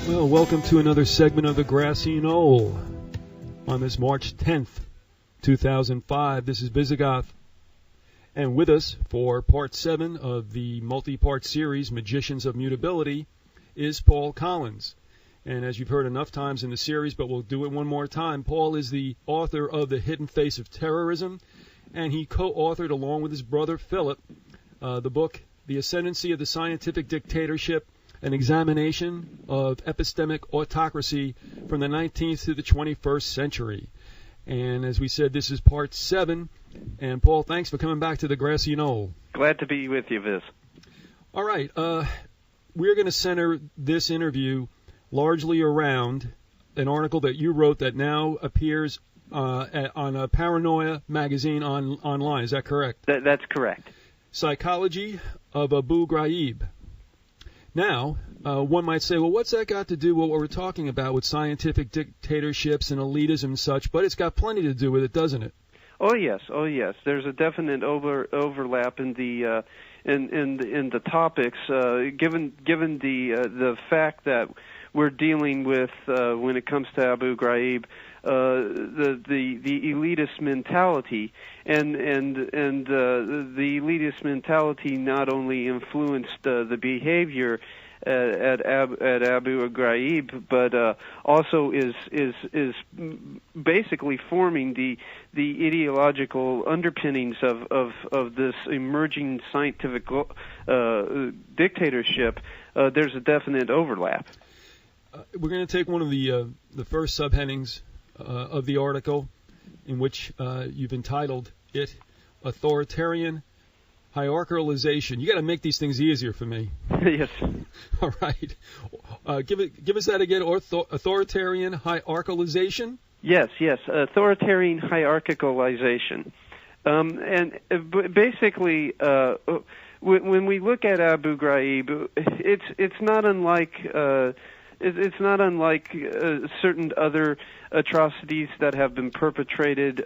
Well, welcome to another segment of the Grassy Knoll. On this March 10th, 2005, this is Vyzygoth. And with us for Part 7 of the multi-part series, Magicians of Mutability, is Paul Collins. And as you've heard enough times in the series, but we'll do it one more time, Paul is the author of The Hidden Face of Terrorism, and he co-authored, along with his brother Philip, the book, The Ascendancy of the Scientific Dictatorship, an examination of epistemic autocracy from the 19th to the 21st century. And as we said, this is Part 7. And Paul, thanks for coming back to the Grassy Knoll. Glad to be with you, Viz. All right. We're going to center this interview largely around an article that you wrote that now appears on a Paranoia magazine online. Is that correct? That's correct. Psychology of Abu Ghraib. Now, one might say, well, what's that got to do with what we're talking about with scientific dictatorships and elitism and such? But it's got plenty to do with it, doesn't it? Oh yes. There's a definite overlap in the in the topics. Given the fact that we're dealing with when it comes to Abu Ghraib, the elitist mentality, and the elitist mentality not only influenced the behavior at Abu Ghraib, but also is basically forming the ideological underpinnings of this emerging scientific dictatorship. There's a definite overlap. We're going to take one of the first subheadings of the article, in which you've entitled it "Authoritarian Hierarchicalization." You got to make these things easier for me. Yes. All right. Give us that again. Authoritarian hierarchicalization. Yes. Authoritarian hierarchicalization. And basically, when we look at Abu Ghraib, it's not unlike. It's not unlike certain other atrocities that have been perpetrated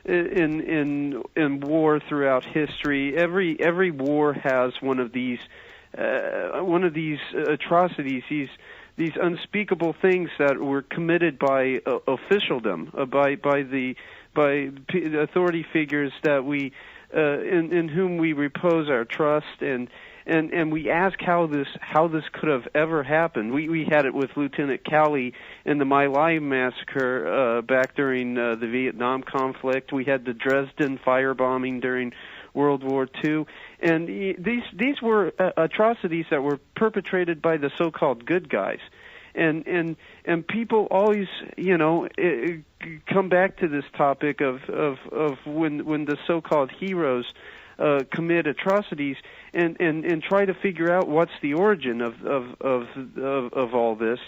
in war throughout history. Every war has one of these atrocities, these unspeakable things that were committed by officialdom, by authority figures that we in whom we repose our trust, and we ask how this could have ever happened. We had it with Lieutenant Cowley in the My Lai massacre back during the Vietnam conflict. We had the Dresden firebombing during World War II, and these were atrocities that were perpetrated by the so-called good guys. And people always, come back to this topic of when the so-called heroes commit atrocities and try to figure out what's the origin of all this.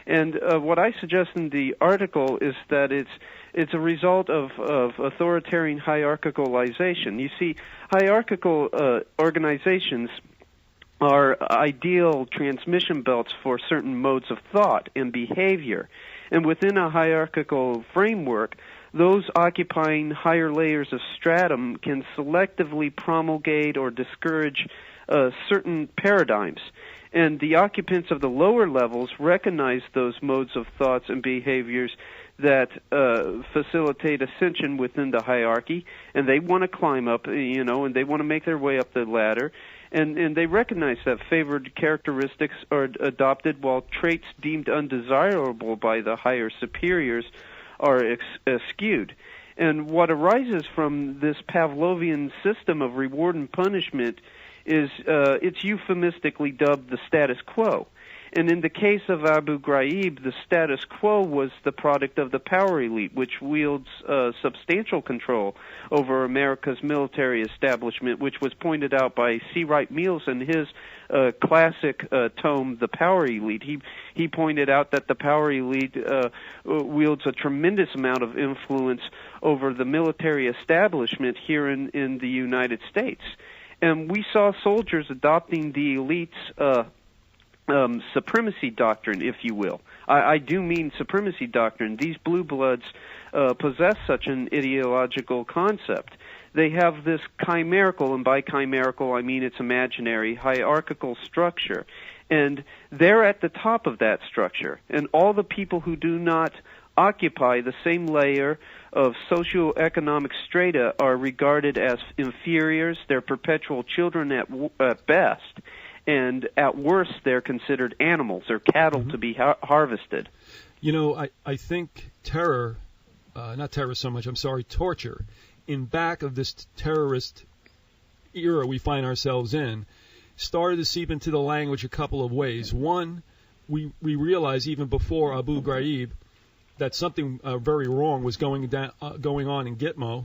And what I suggest in the article is that it's a result of authoritarian hierarchicalization. You see, hierarchical organizations are ideal transmission belts for certain modes of thought and behavior. And within a hierarchical framework, those occupying higher layers of stratum can selectively promulgate or discourage certain paradigms. And the occupants of the lower levels recognize those modes of thoughts and behaviors that facilitate ascension within the hierarchy, and they want to climb up, and they want to make their way up the ladder. And they recognize that favored characteristics are adopted while traits deemed undesirable by the higher superiors are eschewed. And what arises from this Pavlovian system of reward and punishment is it's euphemistically dubbed the status quo. And in the case of Abu Ghraib, the status quo was the product of the power elite, which wields substantial control over America's military establishment, which was pointed out by C. Wright Mills in his classic tome, The Power Elite. He pointed out that the power elite wields a tremendous amount of influence over the military establishment here in the United States. And we saw soldiers adopting the elite's supremacy doctrine, if you will. I do mean supremacy doctrine. These blue bloods possess such an ideological concept. They have this chimerical, and by chimerical I mean it's imaginary, hierarchical structure. And they're at the top of that structure. And all the people who do not occupy the same layer of socioeconomic strata are regarded as inferiors. They're perpetual children at best. And at worst, they're considered animals or cattle to be harvested. You know, I think torture, in back of this terrorist era we find ourselves in, started to seep into the language a couple of ways. One, we realized even before Abu Ghraib that something very wrong was going on in Gitmo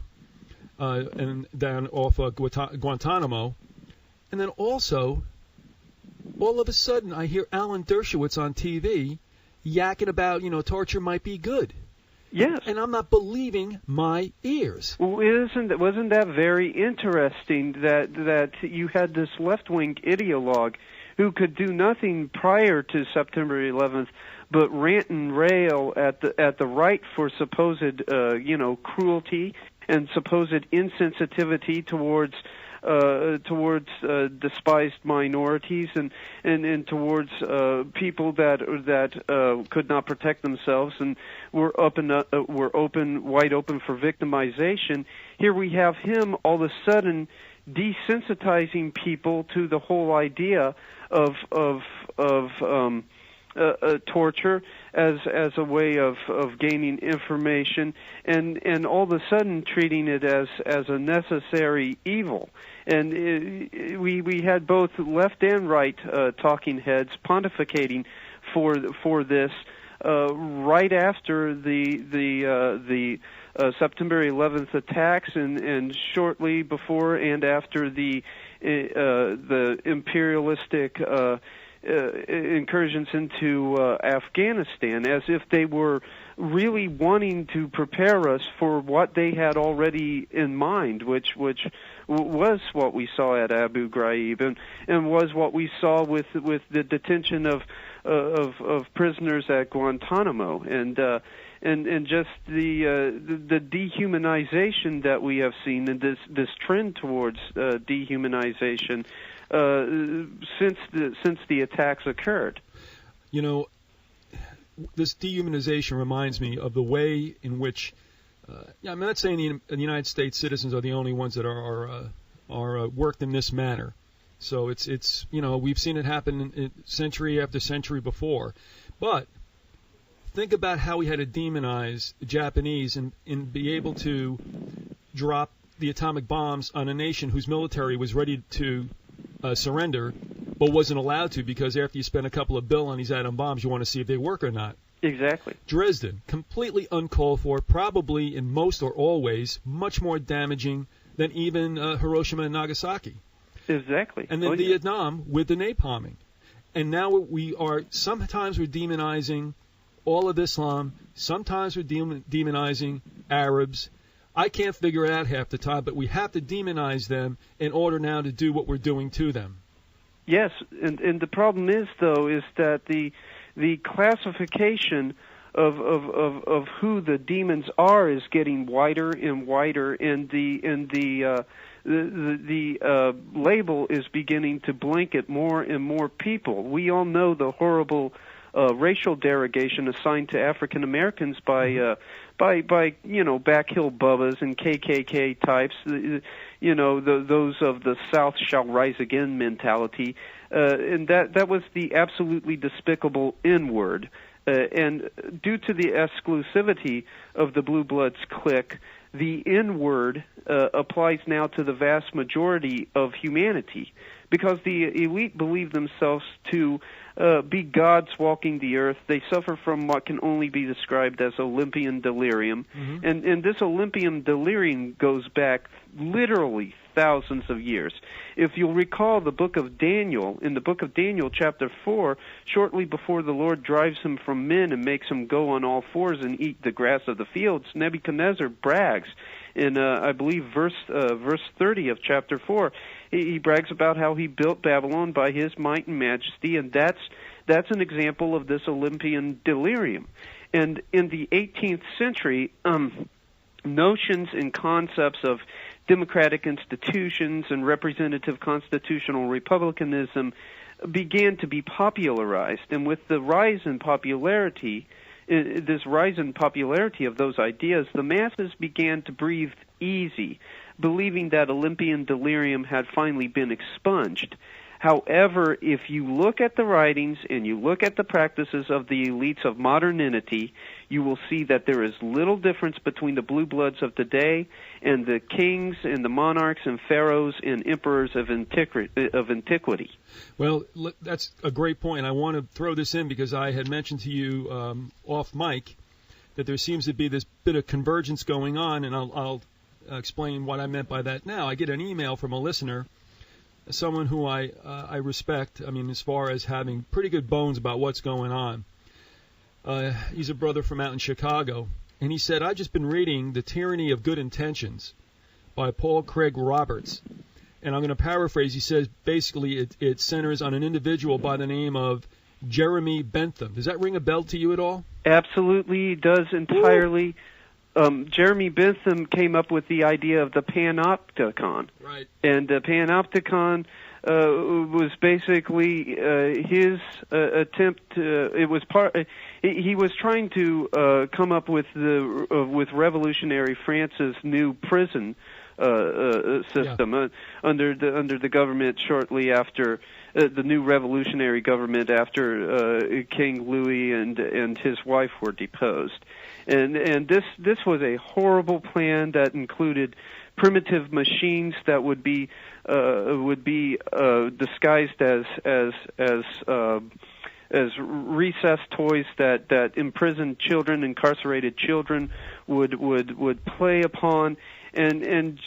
and down off Guantanamo. And then also, all of a sudden, I hear Alan Dershowitz on TV yakking about, torture might be good. Yes. And I'm not believing my ears. Well, wasn't that very interesting that you had this left-wing ideologue who could do nothing prior to September 11th but rant and rail at the right for supposed cruelty and supposed insensitivity towards despised minorities and towards people that could not protect themselves and were wide open for victimization. Here we have him all of a sudden desensitizing people to the whole idea of torture as a way of gaining information, and all of a sudden treating it as a necessary evil. And we had both left and right talking heads pontificating for this right after the September 11th attacks, and shortly before and after the imperialistic incursions into Afghanistan, as if they were really wanting to prepare us for what they had already in mind, which was what we saw at Abu Ghraib and was what we saw with the detention of prisoners at Guantanamo and just the dehumanization that we have seen, and this trend towards dehumanization since the attacks occurred. This dehumanization reminds me of the way in which, I'm not saying the United States citizens are the only ones that are worked in this manner. So it's we've seen it happen in century after century before, but think about how we had to demonize the Japanese and be able to drop the atomic bombs on a nation whose military was ready to surrender, but wasn't allowed to, because after you spend a couple of bill on these atom bombs, you want to see if they work or not. Exactly. Dresden, completely uncalled for, probably in most or all ways much more damaging than even Hiroshima and Nagasaki. Exactly. And then Vietnam with the napalming. And now sometimes we're demonizing all of Islam, sometimes we're demonizing Arabs. I can't figure it out half the time, but we have to demonize them in order now to do what we're doing to them. Yes, and the problem is, though, is that the classification of who the demons are is getting wider and wider, and the label is beginning to blanket more and more people. We all know the horrible racial derogation assigned to African Americans by backhill bubbas and KKK types, those of the South shall rise again mentality, and that was the absolutely despicable N-word. And due to the exclusivity of the Blue Bloods clique, the N-word applies now to the vast majority of humanity, because the elite believe themselves to be gods walking the earth. They suffer from what can only be described as Olympian delirium. Mm-hmm. And this Olympian delirium goes back literally thousands of years. If you'll recall the book of Daniel, in the book of Daniel chapter 4, shortly before the Lord drives him from men and makes him go on all fours and eat the grass of the fields, Nebuchadnezzar brags in, I believe, verse 30 of chapter 4. He brags about how he built Babylon by his might and majesty, and that's an example of this Olympian delirium. And in the 18th century, notions and concepts of democratic institutions and representative constitutional republicanism began to be popularized. And with the rise in popularity, this rise in popularity of those ideas, the masses began to breathe easy, believing that Olympian delirium had finally been expunged. However, if you look at the writings and you look at the practices of the elites of modernity, you will see that there is little difference between the blue bloods of today and the kings and the monarchs and pharaohs and emperors of antiquity. Well, that's a great point. I want to throw this in because I had mentioned to you off mic that there seems to be this bit of convergence going on, and I'll explain what I meant by that now. I get an email from a listener, someone who I respect, I mean, as far as having pretty good bones about what's going on. He's a brother from out in Chicago, and he said, I've just been reading The Tyranny of Good Intentions by Paul Craig Roberts. And I'm going to paraphrase. He says, basically, it centers on an individual by the name of Jeremy Bentham. Does that ring a bell to you at all? Absolutely does, entirely. Jeremy Bentham came up with the idea of the panopticon. Right. And the panopticon was basically his attempt to, it was part, he was trying to come up with with revolutionary France's new prison system under the government shortly after the new revolutionary government after King Louis and his wife were deposed. And this was a horrible plan that included primitive machines that would be disguised as recessed toys that imprisoned children, incarcerated children would play upon, and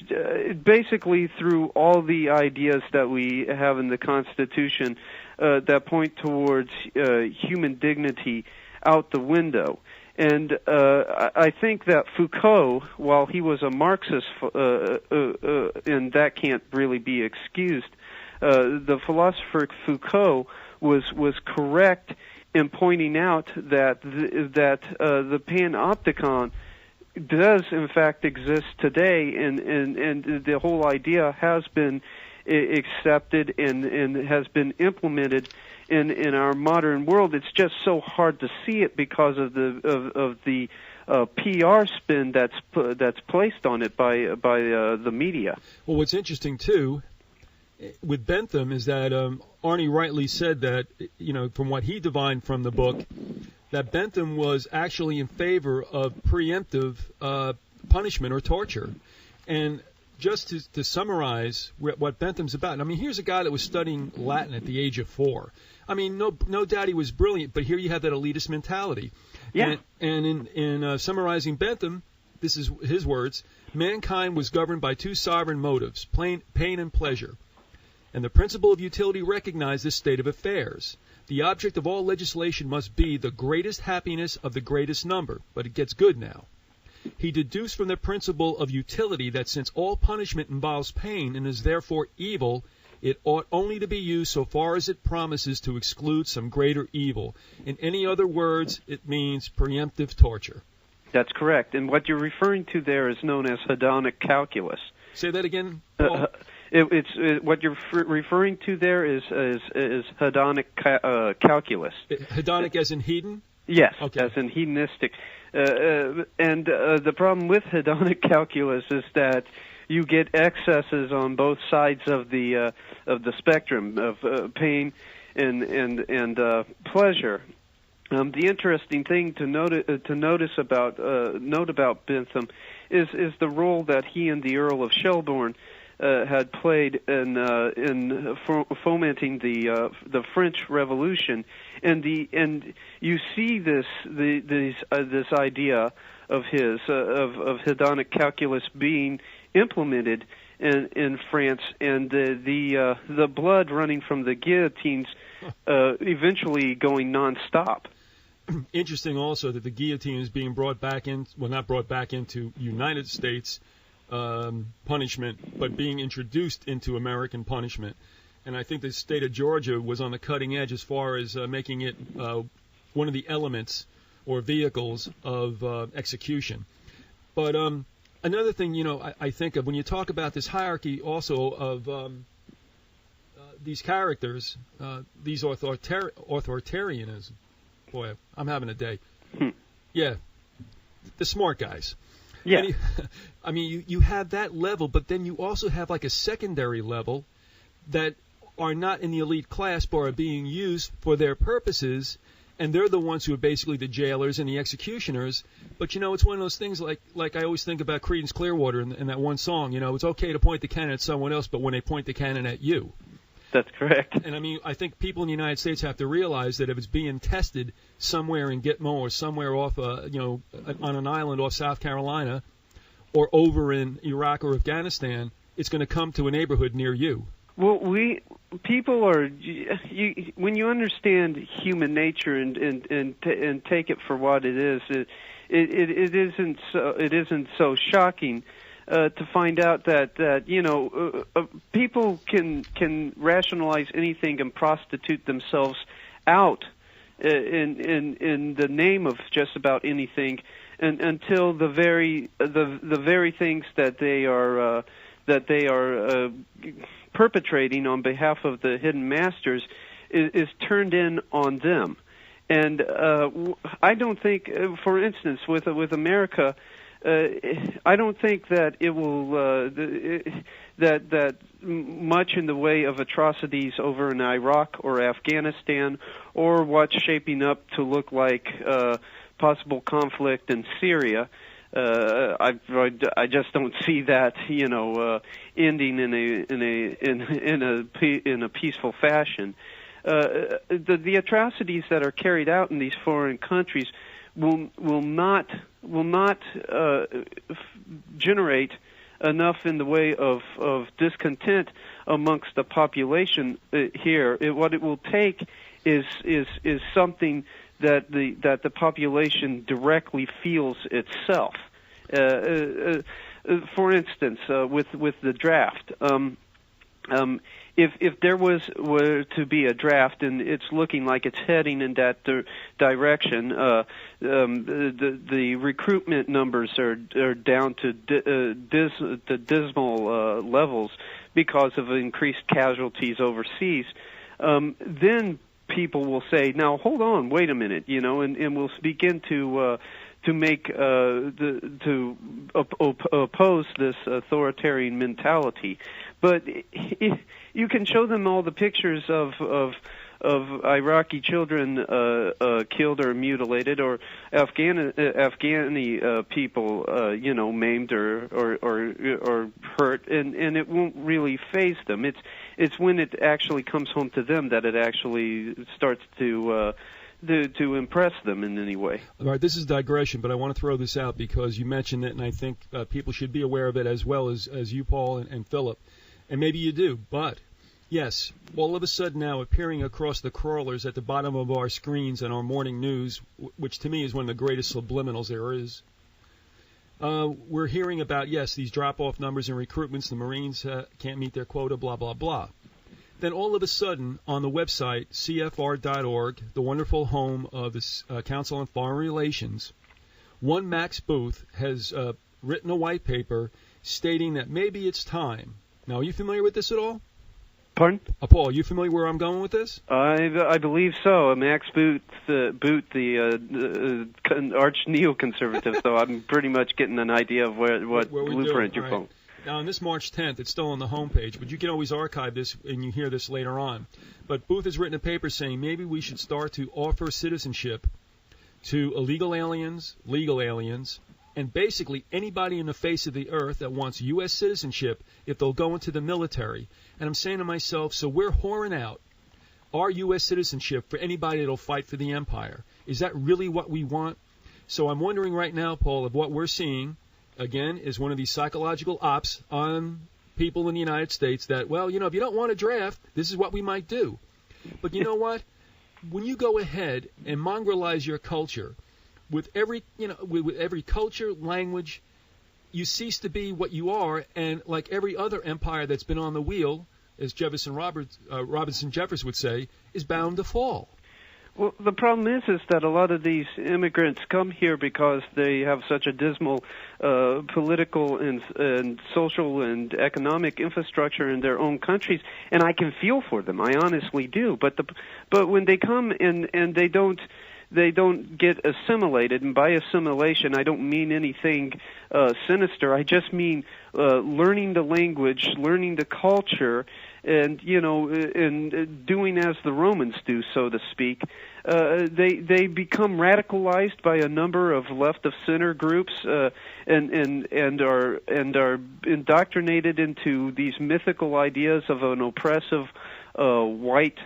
basically through all the ideas that we have in the Constitution that point towards human dignity out the window. And I think that Foucault, while he was a Marxist, and that can't really be excused, the philosopher Foucault was correct in pointing out that the panopticon does in fact exist today, and the whole idea has been accepted and has been implemented in our modern world. It's just so hard to see it because of the PR spin that's placed on it by the media. Well, what's interesting too with Bentham is that Arnie rightly said that, you know, from what he divined from the book, that Bentham was actually in favor of preemptive punishment or torture. And just to summarize what Bentham's about, I mean, here's a guy that was studying Latin at the age of 4. I mean, no doubt he was brilliant, but here you have that elitist mentality. Yeah. And in summarizing Bentham, this is his words: mankind was governed by two sovereign motives, pain and pleasure. And the principle of utility recognized this state of affairs. The object of all legislation must be the greatest happiness of the greatest number. But it gets good now. He deduced from the principle of utility that since all punishment involves pain and is therefore evil, it ought only to be used so far as it promises to exclude some greater evil. In any other words, it means preemptive torture. That's correct. And what you're referring to there is known as hedonic calculus. Say that again, Paul? What you're referring to there is hedonic calculus. Hedonic as in hedon? Yes, okay. As in hedonistic. And the problem with hedonic calculus is that you get excesses on both sides of the spectrum of pain and pleasure. The interesting thing to note about Bentham is the role that he and the Earl of Shelburne had played in fomenting the French Revolution, and you see this idea of his of hedonic calculus being implemented in France, and the blood running from the guillotines eventually going nonstop. Interesting also that the guillotine is being brought back in, well, not brought back into United States punishment, but being introduced into American punishment. And I think the state of Georgia was on the cutting edge as far as making it one of the elements or vehicles of execution. But another thing, you know, I think of when you talk about this hierarchy also of these characters, these authoritarianism. Boy, I'm having a day. Yeah, the smart guys. Yeah. I mean, you have that level, but then you also have like a secondary level that are not in the elite class, but are being used for their purposes, and they're the ones who are basically the jailers and the executioners. But, it's one of those things like I always think about Creedence Clearwater in that one song. It's okay to point the cannon at someone else, but when they point the cannon at you. That's correct. And, I think people in the United States have to realize that if it's being tested somewhere in Gitmo or somewhere off, on an island off South Carolina or over in Iraq or Afghanistan, it's going to come to a neighborhood near you. Well, people are when you understand human nature and take it for what it is, it isn't so shocking to find out that people can rationalize anything and prostitute themselves out in the name of just about anything, until the very things that they are perpetrating on behalf of the hidden masters is turned in on them. And I don't think, for instance, with America, I don't think that it will that much in the way of atrocities over in Iraq or Afghanistan, or what's shaping up to look like possible conflict in Syria. I just don't see that ending in a peaceful fashion. The atrocities that are carried out in these foreign countries will not generate enough in the way of discontent amongst the population here. What it will take is something that the population directly feels itself. For instance, with the draft, if there were to be a draft, and it's looking like it's heading in that direction, the recruitment numbers are down to dismal levels because of increased casualties overseas. Then people will say, "Now hold on, wait a minute," and we'll begin to oppose this authoritarian mentality. But you can show them all the pictures of Iraqi children killed or mutilated, or Afghani people maimed or hurt, and it won't really faze them. It's when it actually comes home to them that it actually starts to impress them in any way. All right, this is digression, but I want to throw this out because you mentioned it, and I think people should be aware of it as well as you, Paul, and Philip. And maybe you do, but yes, all of a sudden now appearing across the crawlers at the bottom of our screens and our morning news, which to me is one of the greatest subliminals there is, we're hearing about, yes, these drop-off numbers and recruitments, the Marines can't meet their quota, blah, blah, blah. Then all of a sudden, on the website, CFR.org, the wonderful home of the Council on Foreign Relations, one Max Booth has written a white paper stating that maybe it's time. Now, are you familiar with this at all? Pardon? Paul, are you familiar where I'm going with this? I believe so. Max Booth, the arch neoconservative, so I'm pretty much getting an idea of what blueprint you're from. Now, on this March 10th, it's still on the homepage, but you can always archive this and you hear this later on. But Booth has written a paper saying maybe we should start to offer citizenship to illegal aliens, legal aliens, and basically anybody in the face of the earth that wants U.S. citizenship if they'll go into the military. And I'm saying to myself, so we're whoring out our U.S. citizenship for anybody that'll fight for the empire. Is that really what we want? So I'm wondering right now, Paul, if what we're seeing, again, is one of these psychological ops on people in the United States that, well, if you don't want to draft, this is what we might do. But you know what? When you go ahead and mongrelize your culture, with every culture, language, you cease to be what you are, and like every other empire that's been on the wheel, as Robinson Jefferson would say, is bound to fall. Well, the problem is that a lot of these immigrants come here because they have such a dismal political and social and economic infrastructure in their own countries, and I can feel for them. I honestly do. But when they come and they don't get assimilated, and by assimilation I don't mean anything sinister. I just mean learning the language, learning the culture, and and doing as the Romans do, so to speak. They become radicalized by a number of left of center groups, and are indoctrinated into these mythical ideas of an oppressive white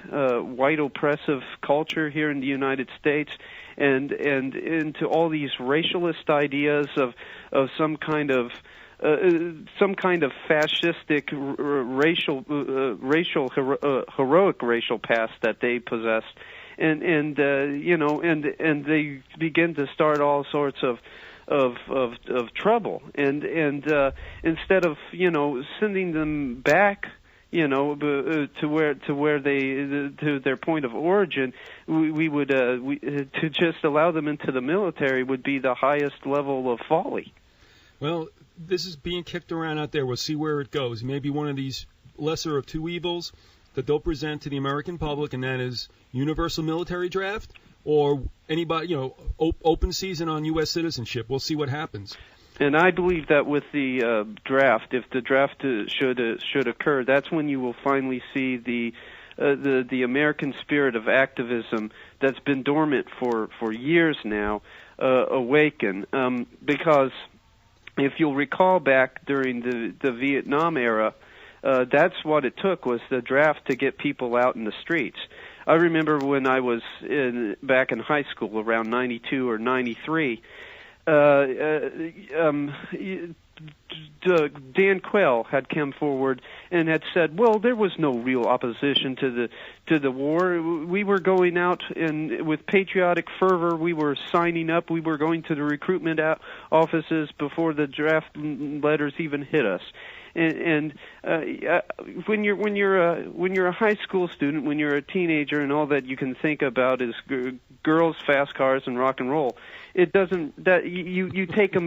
oppressive culture here in the United States, and into all these racialist ideas of some kind of fascistic heroic racial past that they possessed, and they begin to start all sorts of trouble, and instead of sending them back to their point of origin, we would to just allow them into the military would be the highest level of folly. Well, this is being kicked around out there. We'll see where it goes. Maybe one of these lesser of two evils that they'll present to the American public, and that is universal military draft, or anybody, open season on U.S. citizenship. We'll see what happens. And I believe that with the draft, if the draft should occur, that's when you will finally see the American spirit of activism that's been dormant for years now awaken. Because if you'll recall back during the Vietnam era, that's what it took, was the draft to get people out in the streets. I remember when I was back in high school around 92 or 93, Dan Quayle had come forward and had said, well, there was no real opposition to the war. We were going out and with patriotic fervor, we were signing up, we were going to the recruitment offices before the draft letters even hit us. And when you're a high school student, when you're a teenager, and all that you can think about is girls, fast cars, and rock and roll, it doesn't. That you take him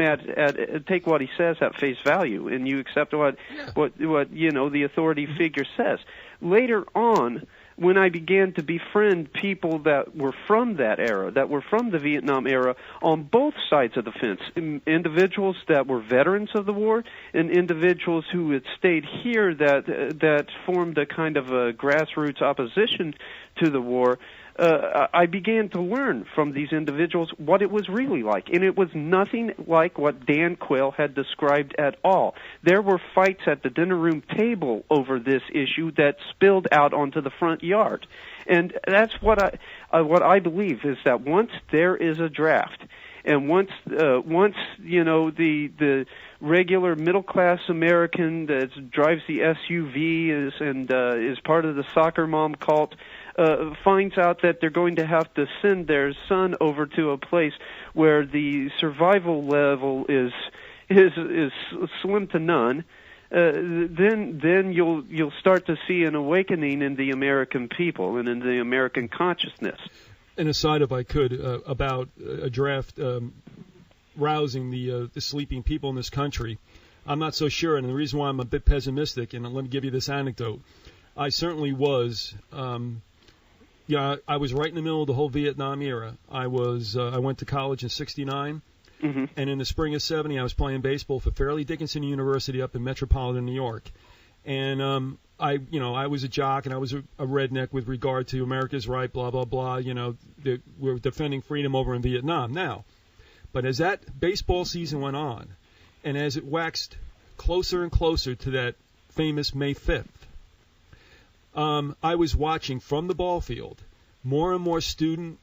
take what he says at face value, and you accept what the authority figure says. Later on, when I began to befriend people that were from that era, that were from the Vietnam era, on both sides of the fence, individuals that were veterans of the war and individuals who had stayed here that formed a kind of a grassroots opposition to the war, I began to learn from these individuals what it was really like, and it was nothing like what Dan Quayle had described at all. There were fights at the dinner room table over this issue that spilled out onto the front yard, and that's what I believe, is that once there is a draft, and once the regular middle class American that drives the SUV is part of the soccer mom cult, finds out that they're going to have to send their son over to a place where the survival level is slim to none, then you'll start to see an awakening in the American people and in the American consciousness. An aside, if I could, about a draft rousing the sleeping people in this country, I'm not so sure, and the reason why I'm a bit pessimistic, and let me give you this anecdote. I certainly was. I was right in the middle of the whole Vietnam era. I went to college in '69, mm-hmm. and in the spring of '70, I was playing baseball for Fairleigh Dickinson University up in metropolitan New York. And I was a jock, and I was a redneck with regard to America's right, blah blah blah. We're defending freedom over in Vietnam now. But as that baseball season went on, and as it waxed closer and closer to that famous May 5th. I was watching from the ball field more and more student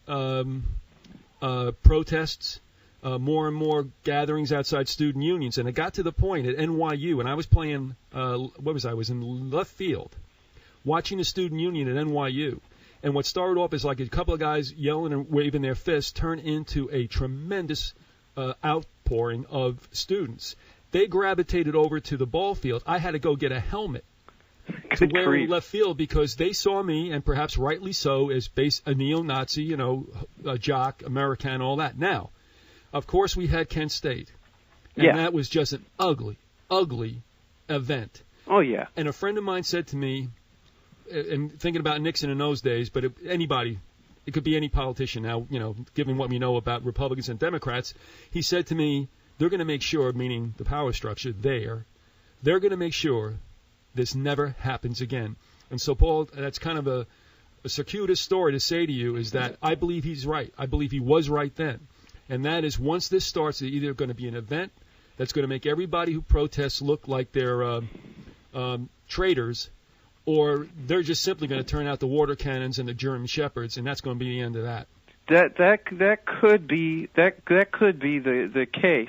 protests, more and more gatherings outside student unions, and it got to the point at NYU, and I was playing, I was in left field, watching the student union at NYU, and what started off as like a couple of guys yelling and waving their fists turned into a tremendous outpouring of students. They gravitated over to the ball field. I had to go get a helmet to where in left field, because they saw me, and perhaps rightly so, as a neo-Nazi, a jock, American, all that. Now, of course, we had Kent State, and that was just an ugly, ugly event. Oh, yeah. And a friend of mine said to me, and thinking about Nixon in those days, but anybody, it could be any politician now, given what we know about Republicans and Democrats, he said to me, they're going to make sure, meaning the power structure they're going to make sure this never happens again. And so, Paul, that's kind of a circuitous story to say to you, is that I believe he's right. I believe he was right then. And that is, once this starts, it's either going to be an event that's going to make everybody who protests look like they're traitors, or they're just simply going to turn out the water cannons and the German shepherds, and that's going to be the end of that. That could be the case.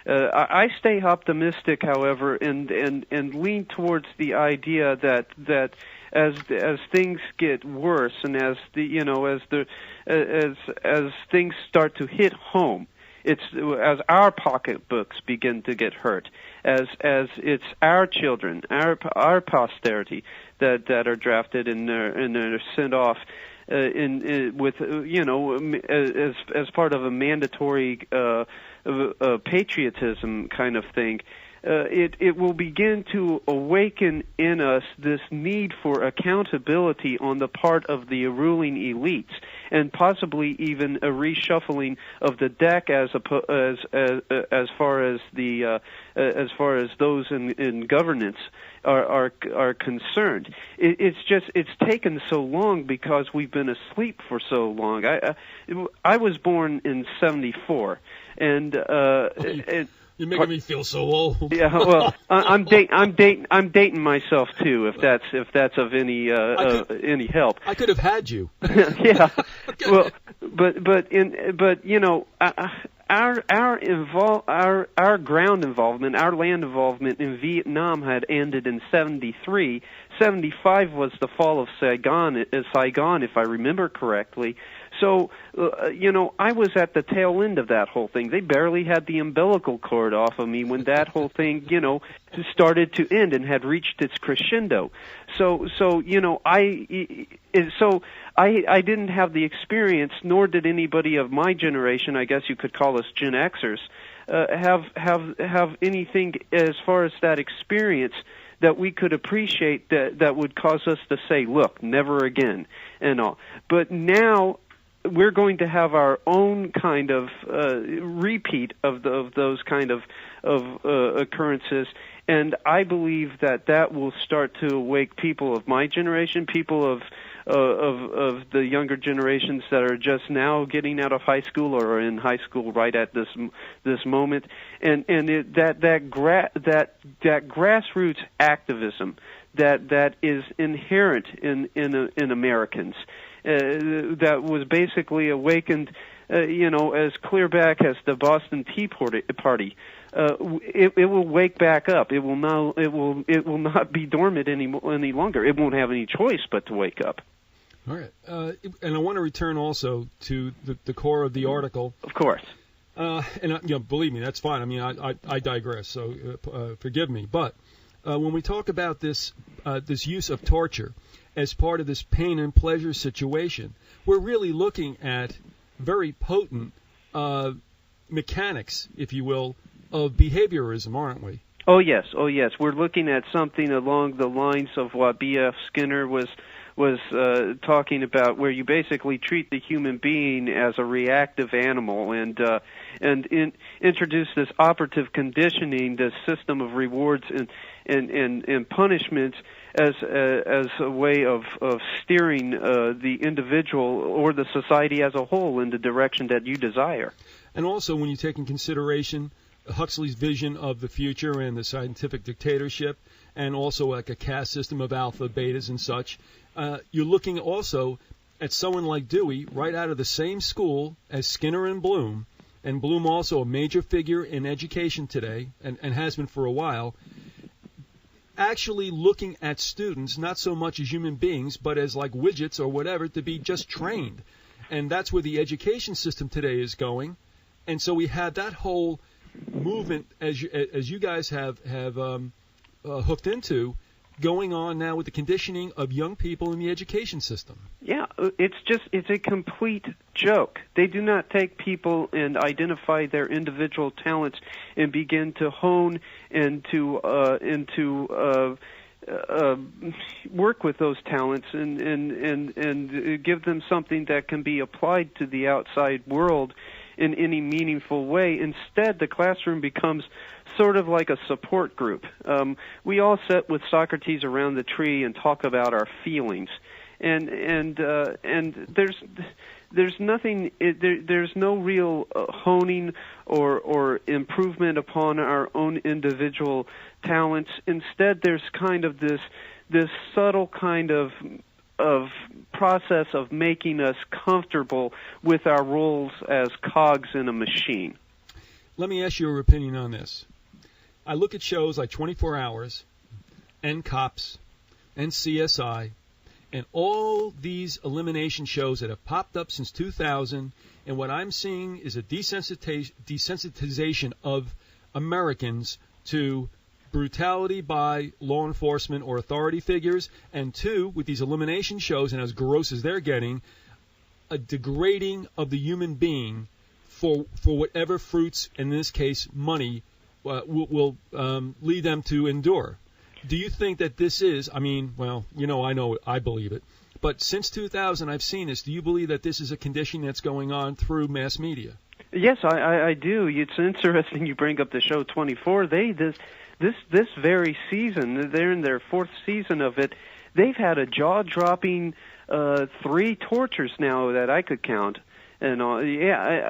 I stay optimistic, however, and lean towards the idea that as things get worse, and as things start to hit home, as our pocketbooks begin to get hurt, as it's our children, our posterity that are drafted and are sent off with as part of a mandatory patriotism kind of thing. It will begin to awaken in us this need for accountability on the part of the ruling elites, and possibly even a reshuffling of the deck as far as those in governance are concerned. It's taken so long because we've been asleep for so long. I was born in '74, and you're making me feel so old. Yeah, well, I'm dating myself too. If that's of any help. I could have had you. Yeah. Well, but our ground involvement, our land involvement in Vietnam had ended in '73. '75 was the fall of Saigon, if I remember correctly. So, I was at the tail end of that whole thing. They barely had the umbilical cord off of me when that whole thing, started to end and had reached its crescendo. So I didn't have the experience, nor did anybody of my generation, I guess you could call us Gen Xers, have anything as far as that experience that we could appreciate that would cause us to say, look, never again, and all. But now we're going to have our own kind of repeat of those kind of occurrences, and I believe that will start to awake people of my generation, people of the younger generations that are just now getting out of high school or are in high school right at this moment, and that grassroots activism that is inherent in Americans, that was basically awakened, as clear back as the Boston Tea Party. It will wake back up. It will not be dormant any longer. It won't have any choice but to wake up. All right, and I want to return also to the core of the article. Of course. And believe me, that's fine. I mean, I digress, so forgive me. But when we talk about this use of torture as part of this pain and pleasure situation, we're really looking at very potent mechanics, if you will, of behaviorism, aren't we? Oh yes. We're looking at something along the lines of what B.F. Skinner was talking about, where you basically treat the human being as a reactive animal, and introduce this operative conditioning, this system of rewards and punishments as a way of steering the individual or the society as a whole in the direction that you desire. And also, when you take in consideration Huxley's vision of the future and the scientific dictatorship, and also like a caste system of alpha, betas, and such, you're looking also at someone like Dewey, right out of the same school as Skinner and Bloom also a major figure in education today, and has been for a while, actually looking at students not so much as human beings, but as like widgets or whatever, to be just trained. And that's where the education system today is going. And so we had that whole movement, as you guys have hooked into, going on now with the conditioning of young people in the education system. Yeah, it's a complete joke. They do not take people and identify their individual talents and begin to hone and to work with those talents and give them something that can be applied to the outside world in any meaningful way. Instead, the classroom becomes sort of like a support group. We all sit with Socrates around the tree and talk about our feelings, and there's nothing. There's no real honing or improvement upon our own individual talents. Instead, there's kind of this subtle kind of process of making us comfortable with our roles as cogs in a machine. Let me ask you your opinion on this. I look at shows like 24 Hours and Cops and CSI and all these elimination shows that have popped up since 2000, and what I'm seeing is a desensitization of Americans to brutality by law enforcement or authority figures, and two, with these elimination shows, and as gross as they're getting, a degrading of the human being for whatever fruits, in this case money, will lead them to endure. Do you think that this is, I know I believe it, but since 2000 I've seen this. Do you believe that this is a condition that's going on through mass media? Yes, I do. It's interesting you bring up the show 24. This very season, they're in their fourth season of it, they've had a jaw-dropping 3 tortures now that I could count. And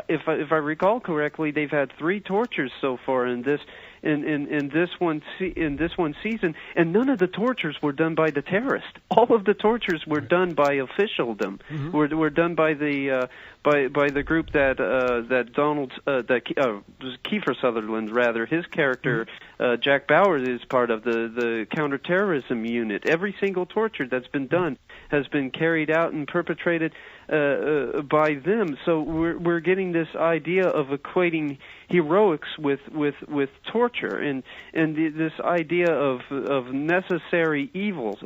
if I recall correctly, they've had 3 tortures so far in this one season, and none of the tortures were done by the terrorist. All of the tortures were done by officialdom. Mm-hmm. Were done by the group that Kiefer Sutherland, rather, his character Jack Bauer is part of the counterterrorism unit. Every single torture that's been done has been carried out and perpetrated by them. So we're getting this idea of equating heroics with torture, and this idea of necessary evil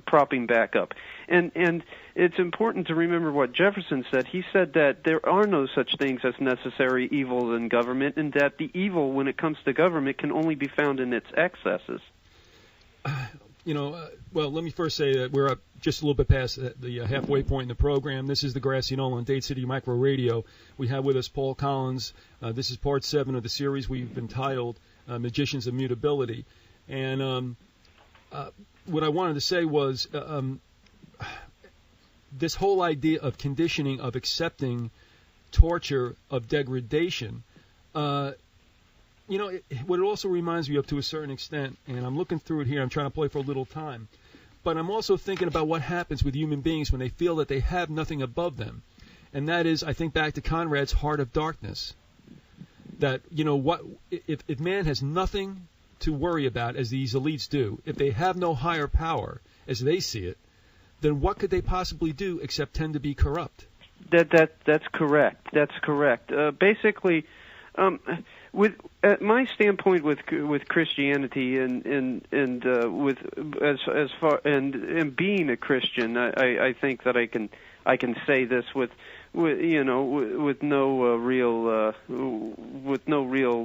propping back up. And it's important to remember what Jefferson said. He said that there are no such things as necessary evils in government, and that the evil, when it comes to government, can only be found in its excesses. Well, let me first say that we're up just a little bit past the halfway point in the program. This is the Grassy Knoll on Dade City Micro Radio. We have with us Paul Collins. This is part 7 of the series we've entitled Magicians of Mutability. And what I wanted to say was this whole idea of conditioning, of accepting torture, of degradation, what it also reminds me of to a certain extent, and I'm looking through it here, I'm trying to play for a little time, but I'm also thinking about what happens with human beings when they feel that they have nothing above them. And that is, I think back to Conrad's Heart of Darkness, that, if man has nothing to worry about, as these elites do, if they have no higher power, as they see it, then what could they possibly do except tend to be corrupt? That's correct. That's correct. Basically, with my standpoint with Christianity and with as far and being a Christian, I think that I can say this with no real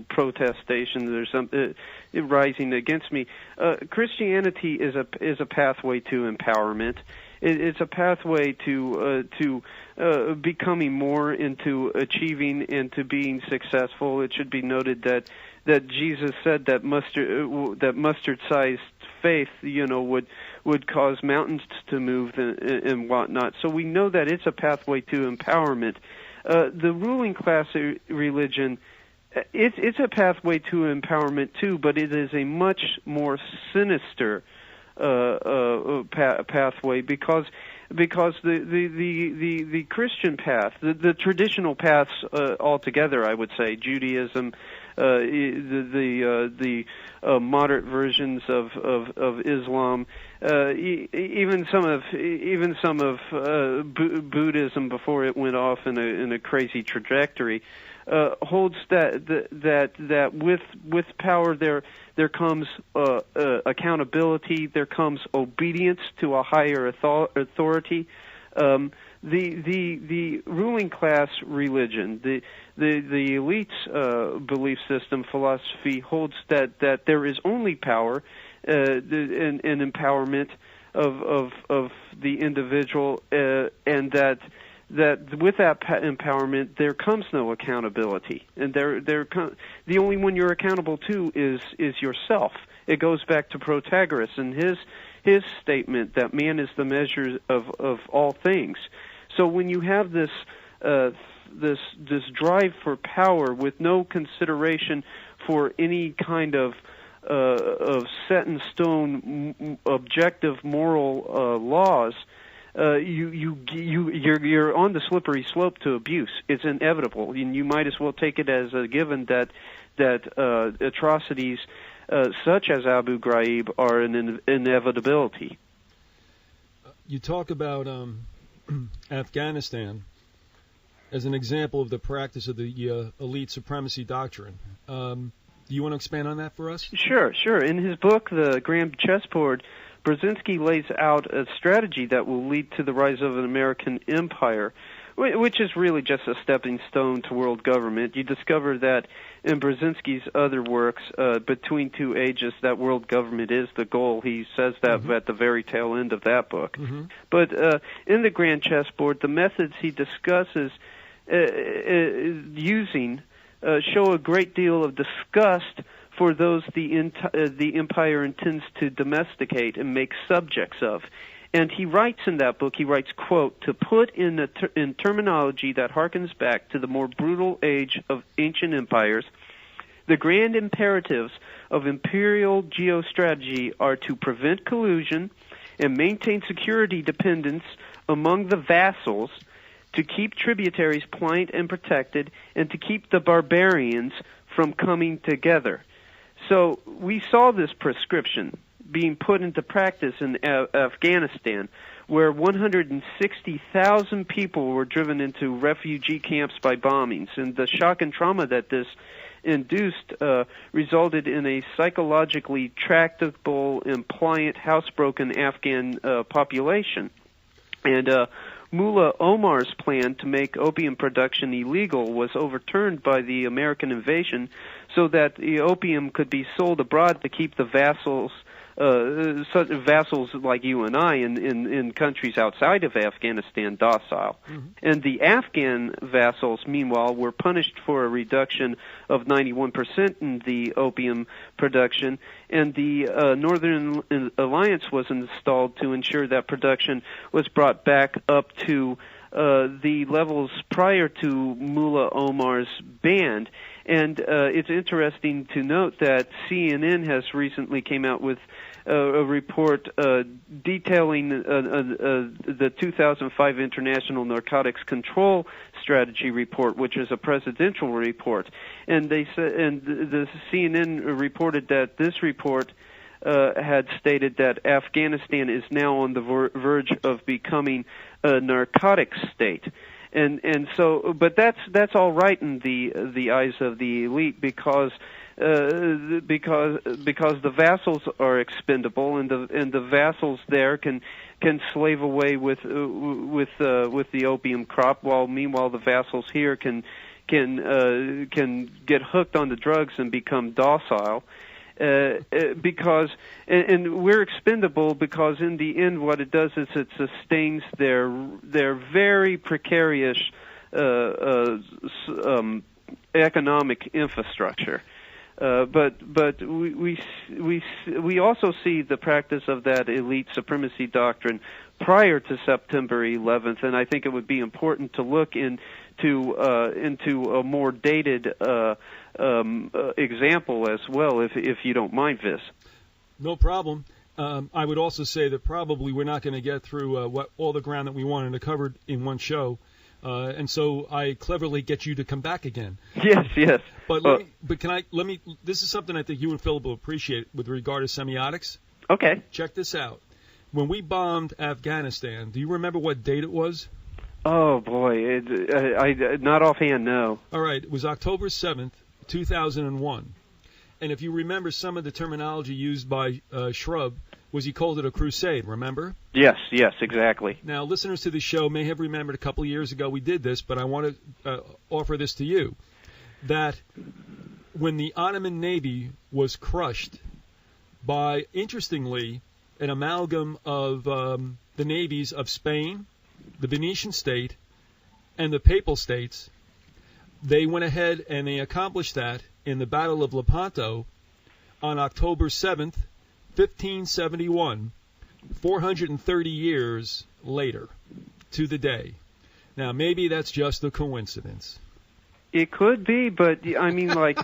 protestation. There's something rising against me. Christianity is a pathway to empowerment. It's a pathway to becoming more into achieving and to being successful. It should be noted that Jesus said that mustard-sized faith, would cause mountains to move and whatnot. So we know that it's a pathway to empowerment. The ruling class religion, it's a pathway to empowerment too, but it is a much more sinister pathway because the Christian path, the traditional paths altogether, I would say, Judaism, the moderate versions of Islam, even some of Buddhism before it went off in a crazy trajectory, holds that with power there comes accountability, there comes obedience to a higher authority. The ruling class religion, the elite's belief system, philosophy holds that there is only power and empowerment of the individual, and that with that empowerment there comes no accountability, and the only one you're accountable to is yourself. It goes back to Protagoras and his statement that man is the measure of all things. So when you have this drive for power with no consideration for any kind of set in stone objective moral laws, you're on the slippery slope to abuse. It's inevitable, and you might as well take it as a given that atrocities such as Abu Ghraib are an inevitability. You talk about Afghanistan as an example of the practice of the elite supremacy doctrine. Do you want to expand on that for us? Sure. In his book, The Grand Chessboard, Brzezinski lays out a strategy that will lead to the rise of an American empire, which is really just a stepping stone to world government. You discover that in Brzezinski's other works, Between Two Ages, that world government is the goal. He says that at the very tail end of that book. But in The Grand Chessboard, the methods he discusses using show a great deal of disgust for those the empire intends to domesticate and make subjects of. And he writes in that book, quote, to put in terminology that harkens back to the more brutal age of ancient empires, the grand imperatives of imperial geostrategy are to prevent collusion and maintain security dependence among the vassals, to keep tributaries pliant and protected, and to keep the barbarians from coming together. So we saw this prescription being put into practice in Afghanistan, where 160,000 people were driven into refugee camps by bombings. And the shock and trauma that this induced resulted in a psychologically tractable and pliant, housebroken Afghan population. And Mullah Omar's plan to make opium production illegal was overturned by the American invasion so that the opium could be sold abroad to keep the vassals like you and I in countries outside of Afghanistan docile. And the Afghan vassals, meanwhile, were punished for a reduction of 91% in the opium production, and the Northern Alliance was installed to ensure that production was brought back up to the levels prior to Mullah Omar's ban. And it's interesting to note that CNN has recently came out with a report detailing the 2005 International Narcotics Control Strategy report, which is a presidential report. And they said, and the CNN reported that this report had stated that Afghanistan is now on the verge of becoming a narcotics state. And so, but that's all right in the eyes of the elite because the vassals are expendable, and the vassals there can slave away with the opium crop, while meanwhile the vassals here can get hooked on the drugs and become docile. Because we're expendable because in the end what it does is it sustains their very precarious economic infrastructure. But we also see the practice of that elite supremacy doctrine prior to September 11th, and I think it would be important to look into a more dated example as well, if you don't mind, Viz. No problem. I would also say that probably we're not going to get through all the ground that we wanted to cover in one show. And so I cleverly get you to come back again. Yes, yes. But this is something I think you and Philip will appreciate with regard to semiotics. Okay. Check this out. When we bombed Afghanistan, do you remember what date it was? Oh, boy. I not offhand, no. All right. It was October 7th, 2001. And if you remember some of the terminology used by Shrub, was he called it a crusade, remember? Yes, exactly. Now, listeners to the show may have remembered a couple of years ago we did this, but I want to offer this to you, that when the Ottoman Navy was crushed by, interestingly, an amalgam of the navies of Spain, the Venetian state, and the Papal states, they went ahead and they accomplished that in the Battle of Lepanto on October 7th, 1571, 430 years later to the day. Now, maybe that's just a coincidence. It could be, but I mean, like,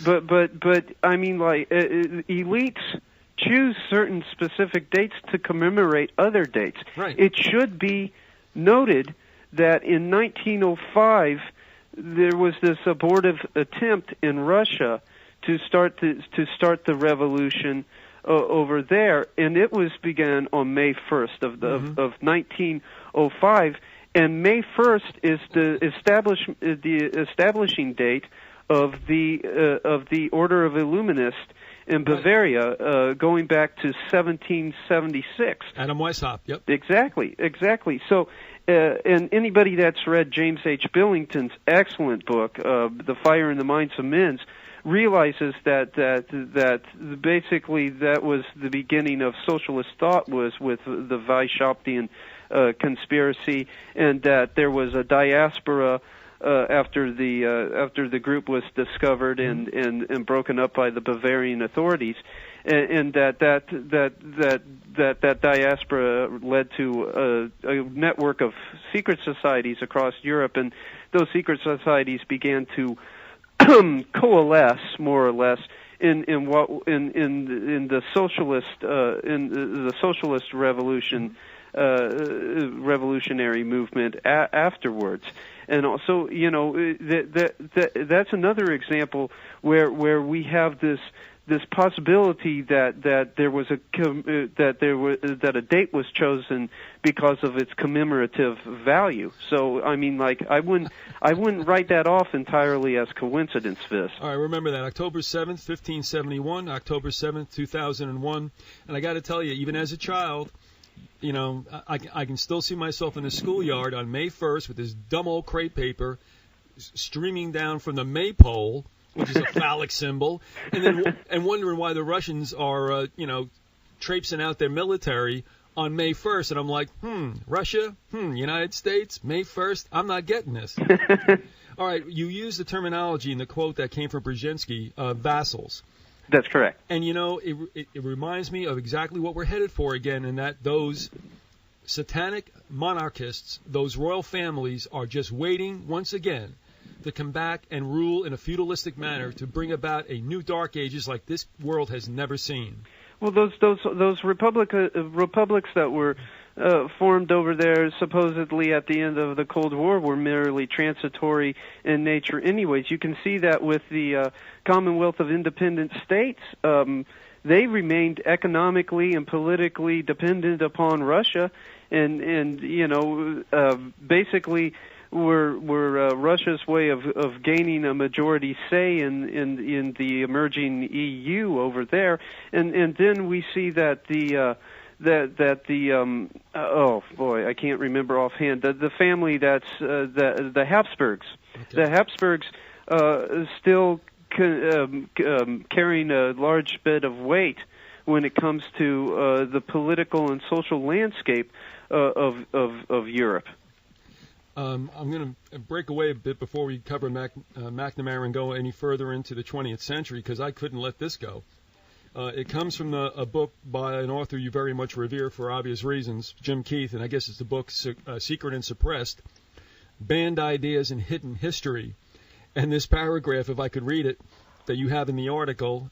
but I mean, like, elites choose certain specific dates to commemorate other dates. Right. It should be noted that in 1905 there was this abortive attempt in Russia to start the revolution over there, and it was began on May 1st of 1905, and May 1st is the establishing date of the Order of Illuminists in Bavaria, going back to 1776. Adam Weishaupt, yep. Exactly. So, and anybody that's read James H. Billington's excellent book, The Fire in the Minds of Men, realizes that basically that was the beginning of socialist thought, was with the Vyzygoth conspiracy, and that there was a diaspora after the group was discovered and broken up by the Bavarian authorities, and that diaspora led to a network of secret societies across Europe, and those secret societies began to coalesce more or less in the socialist revolution, revolutionary movement afterwards. And also, you know, that's another example where we have this possibility that a date was chosen because of its commemorative value. So, I mean, like, I wouldn't write that off entirely as coincidence, Vis. All right, remember that October 7th, 1571, October 7th, 2001, and I got to tell you, even as a child, you know, I can still see myself in the schoolyard on May 1st with this dumb old crepe paper streaming down from the maypole, which is a phallic symbol, and wondering why the Russians are, traipsing out their military on May 1st. And I'm like, Russia, United States, May 1st, I'm not getting this. All right, you used the terminology in the quote that came from Brzezinski, vassals. That's correct. And, you know, it reminds me of exactly what we're headed for again, in that those satanic monarchists, those royal families, are just waiting once again to come back and rule in a feudalistic manner to bring about a new dark ages like this world has never seen. Well, those republics that were formed over there supposedly at the end of the Cold War were merely transitory in nature anyways. You can see that with the Commonwealth of Independent States. They remained economically and politically dependent upon Russia, and basically were Russia's way of gaining a majority say in the emerging EU over there, and then we see that oh boy, I can't remember offhand, the family that's the Habsburgs. Okay. The Habsburgs still carrying a large bit of weight when it comes to the political and social landscape of Europe. I'm going to break away a bit before we cover McNamara and go any further into the 20th century, because I couldn't let this go. It comes from a book by an author you very much revere for obvious reasons, Jim Keith, and I guess it's the book Secret and Suppressed, Banned Ideas and Hidden History. And this paragraph, if I could read it, that you have in the article,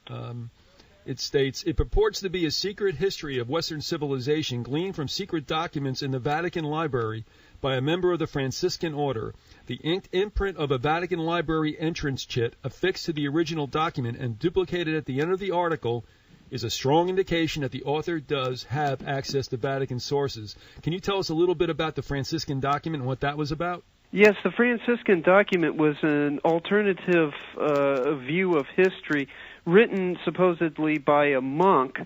it states, it purports to be a secret history of Western civilization gleaned from secret documents in the Vatican Library by a member of the Franciscan order. The inked imprint of a Vatican Library entrance chit affixed to the original document and duplicated at the end of the article is a strong indication that the author does have access to Vatican sources. Can you tell us a little bit about the Franciscan document and what that was about? Yes, the Franciscan document was an alternative view of history written supposedly by a monk,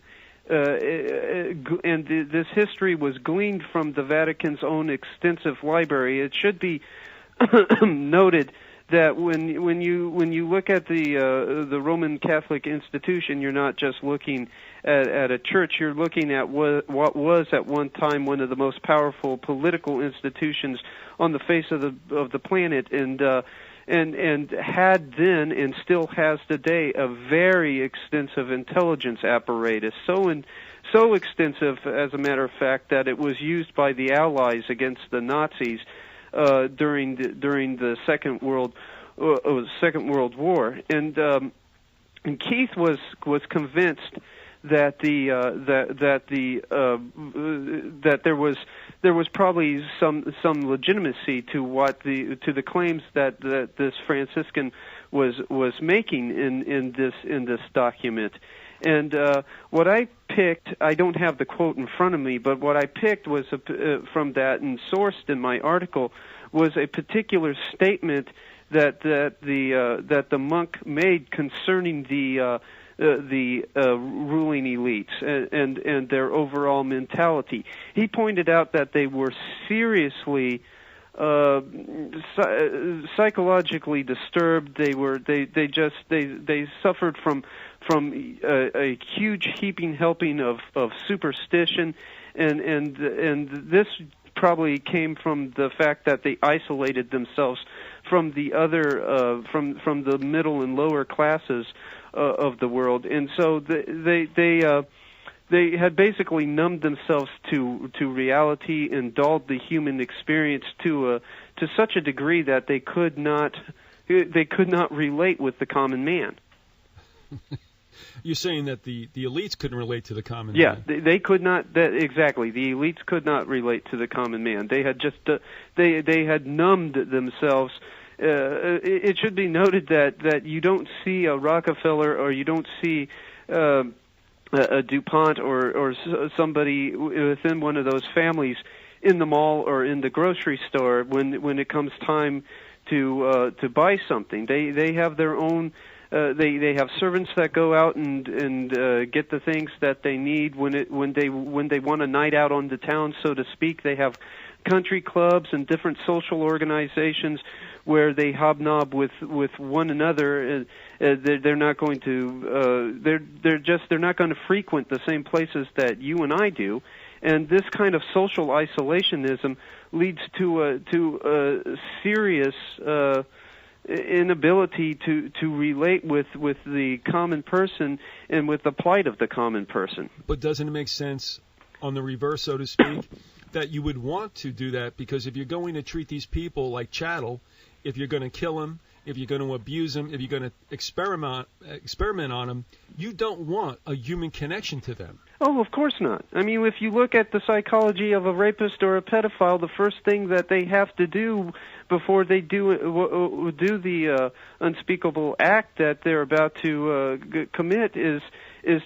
and this history was gleaned from the Vatican's own extensive library. It should be noted that when you look at the Roman Catholic institution, you're not just looking at a church. You're looking at what was at one time one of the most powerful political institutions on the face of the planet, and had then and still has today a very extensive intelligence apparatus. So extensive, as a matter of fact, that it was used by the Allies against the Nazis during the Second World War, and Keith was convinced that there was probably some legitimacy to the claims that this Franciscan was making in this document. And what I picked, I don't have the quote in front of me, but what I picked was from that and sourced in my article was a particular statement that the monk made concerning the ruling elites and their overall mentality. He pointed out that they were seriously psychologically disturbed. They suffered from a huge heaping helping of superstition, and this probably came from the fact that they isolated themselves from the other from the middle and lower classes of the world, and so they had basically numbed themselves to reality and dulled the human experience to such a degree that they could not relate with the common man. You're saying that the elites couldn't relate to the common man? Yeah, they could not. Exactly, the elites could not relate to the common man. They had just they had numbed themselves. It should be noted that you don't see a Rockefeller or you don't see a DuPont or somebody within one of those families in the mall or in the grocery store when it comes time to buy something. They have their own. They have servants that go out and get the things that they need when they want a night out on the town, so to speak. They have country clubs and different social organizations where they hobnob with one another. They're not going to they're not going to frequent the same places that you and I do, and this kind of social isolationism leads to a serious inability to relate with the common person and with the plight of the common person. But doesn't it make sense on the reverse, so to speak, that you would want to do that? Because if you're going to treat these people like chattel, if you're going to kill them, if you're going to abuse them, if you're going to experiment on them, you don't want a human connection to them. Oh, of course not. I mean, if you look at the psychology of a rapist or a pedophile, the first thing that they have to do before they do the unspeakable act that they're about to commit is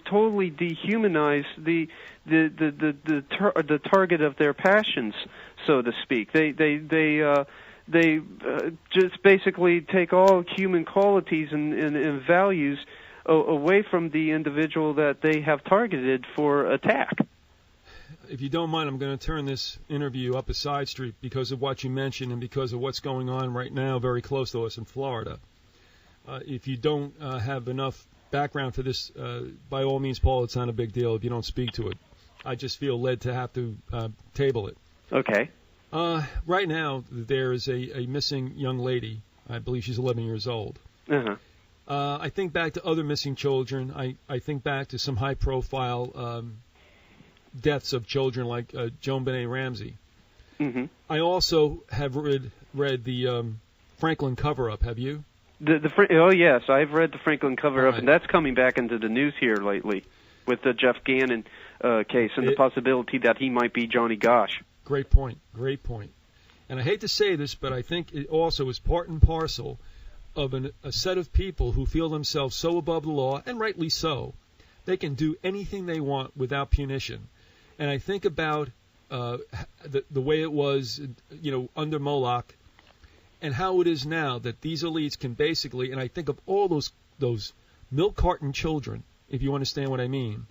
totally dehumanize the target of their passions, so to speak. They just basically take all human qualities and values away from the individual that they have targeted for attack. If you don't mind, I'm going to turn this interview up a side street because of what you mentioned and because of what's going on right now very close to us in Florida. If you don't have enough background for this, by all means, Paul, it's not a big deal if you don't speak to it. I just feel led to have to table it. Okay. Right now, there is a missing young lady. I believe she's 11 years old. Uh-huh. I think back to other missing children. I think back to some high-profile deaths of children like Joan Benet Ramsey. Mm-hmm. I also have read the Franklin cover-up. Have you? Oh, yes. I've read the Franklin cover-up, right. And that's coming back into the news here lately with the Jeff Gannon case and the possibility that he might be Johnny Gosch. Great point. And I hate to say this, but I think it also is part and parcel of a set of people who feel themselves so above the law, and rightly so, they can do anything they want without punition. And I think about the way it was, under Moloch, and how it is now that these elites can basically, and I think of all those milk carton children, if you understand what I mean.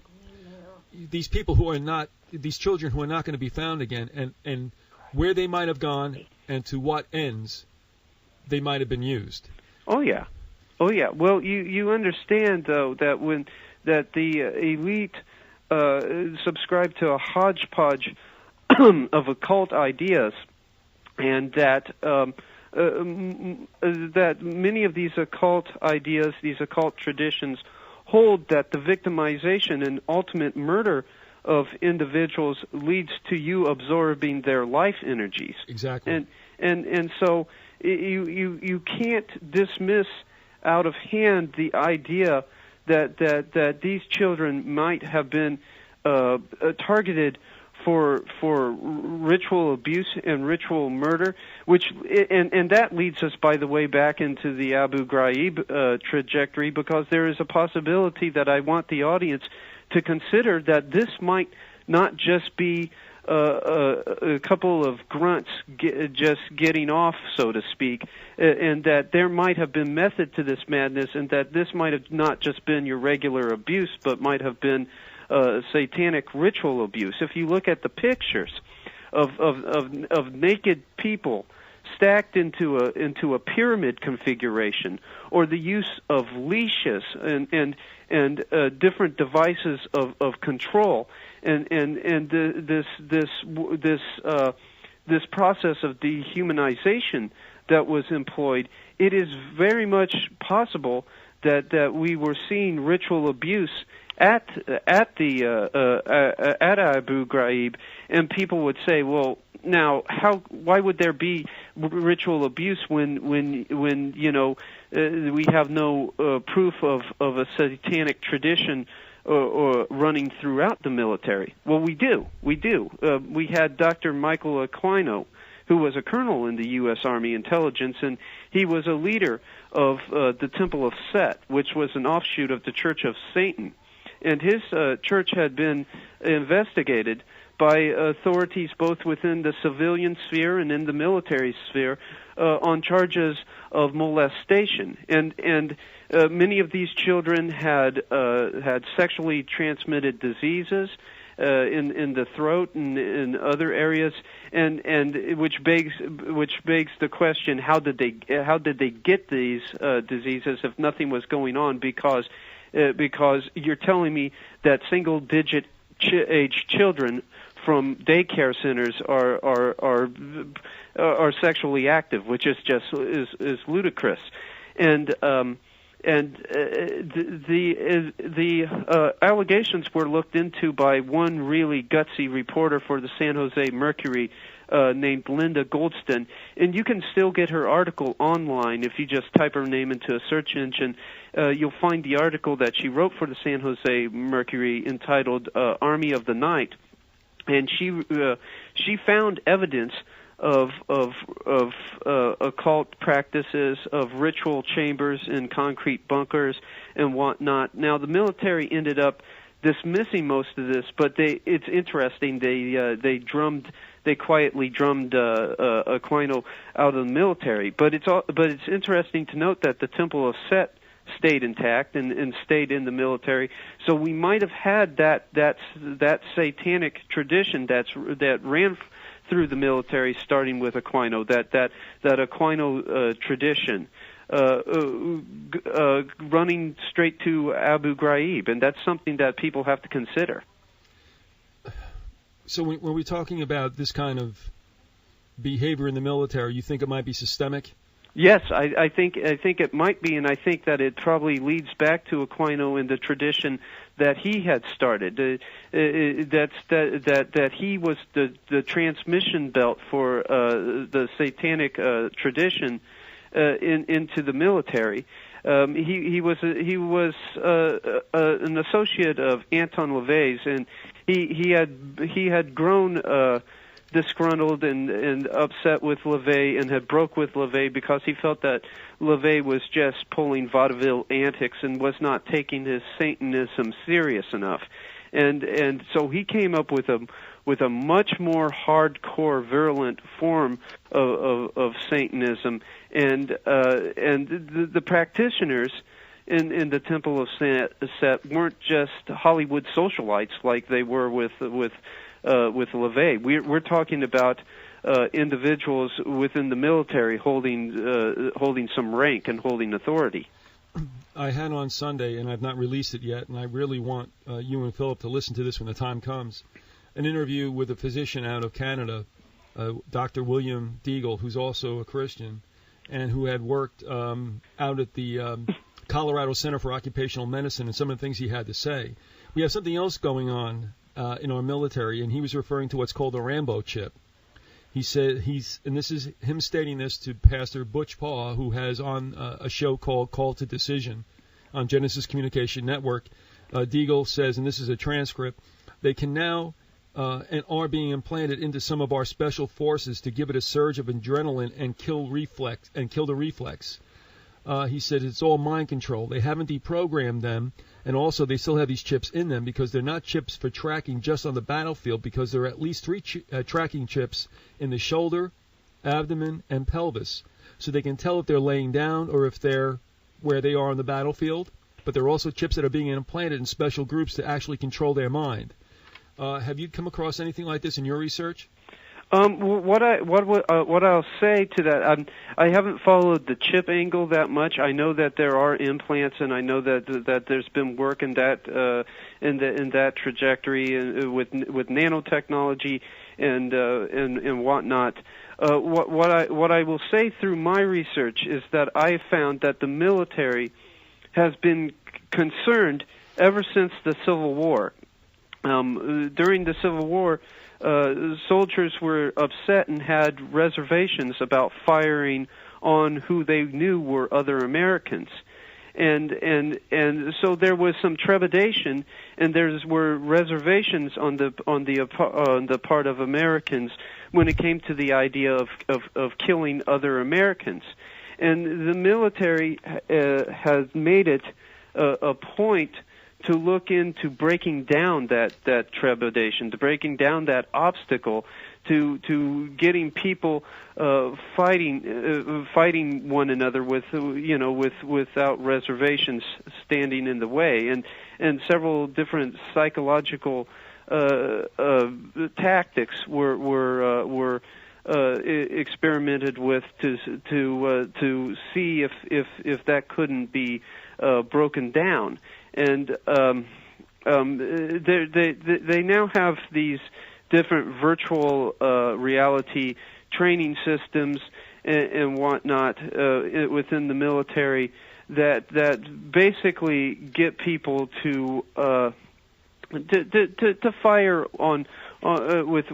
These people who are not, these children who are not going to be found again, and where they might have gone and to what ends they might have been used. Oh yeah. Well, you understand though that the elite subscribe to a hodgepodge of occult ideas, and that that many of these occult ideas, these occult traditions, hold that the victimization and ultimate murder of individuals leads to you absorbing their life energies. Exactly. And so you can't dismiss out of hand the idea that these children might have been targeted for ritual abuse and ritual murder, and that leads us, by the way, back into the Abu Ghraib trajectory, because there is a possibility that I want the audience to consider that this might not just be a couple of grunts just getting off, so to speak, and that there might have been method to this madness, and that this might have not just been your regular abuse, but might have been satanic ritual abuse. If you look at the pictures of naked people stacked into a pyramid configuration, or the use of leashes and different devices of control, and this process of dehumanization that was employed, it is very much possible that we were seeing ritual abuse at Abu Ghraib, and people would say, well, now why would there be ritual abuse when we have no proof of a satanic tradition or running throughout the military? Well, we do. We had Dr. Michael Aquino, who was a colonel in the U.S. Army Intelligence, and he was a leader of the Temple of Set, which was an offshoot of the Church of Satan. And his church had been investigated by authorities both within the civilian sphere and in the military sphere on charges of molestation. And many of these children had sexually transmitted diseases in the throat and in other areas, and which begs the question: how did they get these diseases if nothing was going on? Because you're telling me that single-digit age children from daycare centers are sexually active, which is just is ludicrous, and the allegations were looked into by one really gutsy reporter for the San Jose Mercury named Linda Goldston, and you can still get her article online if you just type her name into a search engine. You'll find the article that she wrote for the San Jose Mercury entitled "Army of the Night," and she found evidence of occult practices, of ritual chambers in concrete bunkers and whatnot. Now, the military ended up dismissing most of this, but it's interesting. They quietly drummed Aquino out of the military. But it's interesting to note that the Temple of Set stayed intact and stayed in the military. So we might have had that satanic tradition that ran through the military, starting with Aquino, that Aquino tradition running straight to Abu Ghraib, and that's something that people have to consider. So when we're talking about this kind of behavior in the military, you think it might be systemic? Yes, I think it might be, and I think that it probably leads back to Aquino and the tradition that he had started. That he was the transmission belt for the satanic tradition into the military. He was an associate of Anton LaVey's, and he had grown disgruntled and upset with LaVey and had broke with LaVey because he felt that LaVey was just pulling vaudeville antics and was not taking his Satanism serious enough. And so he came up with a much more hardcore, virulent form of Satanism, and the practitioners in the Temple of Set weren't just Hollywood socialites like they were with LaVey. We're talking about individuals within the military holding some rank and holding authority. I had on Sunday, and I've not released it yet, and I really want you and Philip to listen to this when the time comes, an interview with a physician out of Canada, Dr. William Deagle, who's also a Christian, and who had worked out at the Colorado Center for Occupational Medicine, and some of the things he had to say. We have something else going on in our military, and he was referring to what's called a Rambo chip. He said and this is him stating this to Pastor Butch Paw, who has on a show called Call to Decision on Genesis Communication Network. Deagle says, and this is a transcript, they can now and are being implanted into some of our special forces to give it a surge of adrenaline and kill the reflex. He said it's all mind control. They haven't deprogrammed them, and also they still have these chips in them because they're not chips for tracking just on the battlefield, because there are at least 3 tracking chips in the shoulder, abdomen, and pelvis. So they can tell if they're laying down or if they're where they are on the battlefield. But there are also chips that are being implanted in special groups to actually control their mind. Have you come across anything like this in your research? What I'll say to that, I haven't followed the chip angle that much. I know that there are implants, and I know that there's been work in that trajectory with nanotechnology and whatnot. What I will say through my research is that I found that the military has been concerned ever since the Civil War. During the Civil War, soldiers were upset and had reservations about firing on who they knew were other Americans, and so there was some trepidation, and there were reservations on the part of Americans when it came to the idea of killing other Americans, and the military has made it a point to look into breaking down that trepidation, to breaking down that obstacle, to getting people fighting one another without reservations standing in the way, and several different psychological tactics were experimented with to see if that couldn't be broken down. And they now have these different virtual reality training systems and whatnot within the military that basically get people to fire on with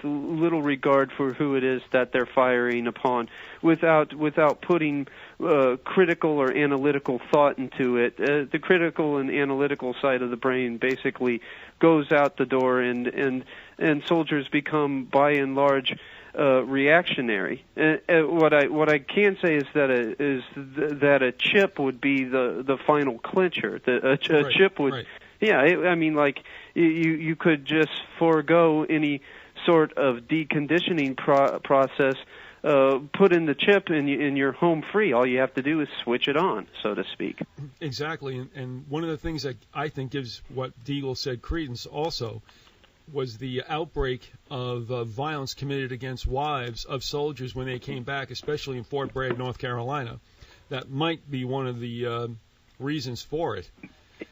little regard for who it is that they're firing upon, without putting critical or analytical thought into it. The critical and analytical side of the brain basically goes out the door, and soldiers become by and large reactionary. What I can say is that a chip would be the final clincher. A chip would. Right. Yeah, I mean, like, you could just forego any sort of deconditioning process, put in the chip, and you're home free. All you have to do is switch it on, so to speak. Exactly, and one of the things that I think gives what Deagle said credence also was the outbreak of violence committed against wives of soldiers when they came back, especially in Fort Bragg, North Carolina. That might be one of the reasons for it.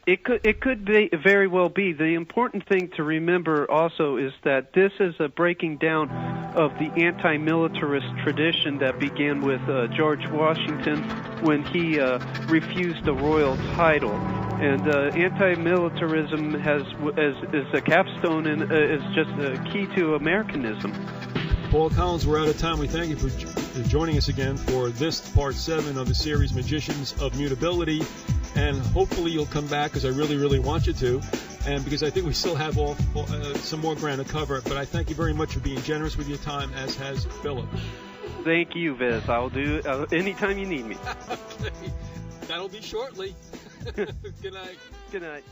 It could very well be. The important thing to remember also is that this is a breaking down of the anti-militarist tradition that began with George Washington when he refused a royal title. And anti-militarism is a capstone and is just a key to Americanism. Paul Collins, we're out of time. We thank you for joining us again for this part 7 of the series Magicians of Mutability. and hopefully you'll come back because I really, really want you to, and because I think we still have some more ground to cover. But I thank you very much for being generous with your time, as has Philip. Thank you, Viz. I'll do anytime you need me. Okay. That'll be shortly. Good night. Good night.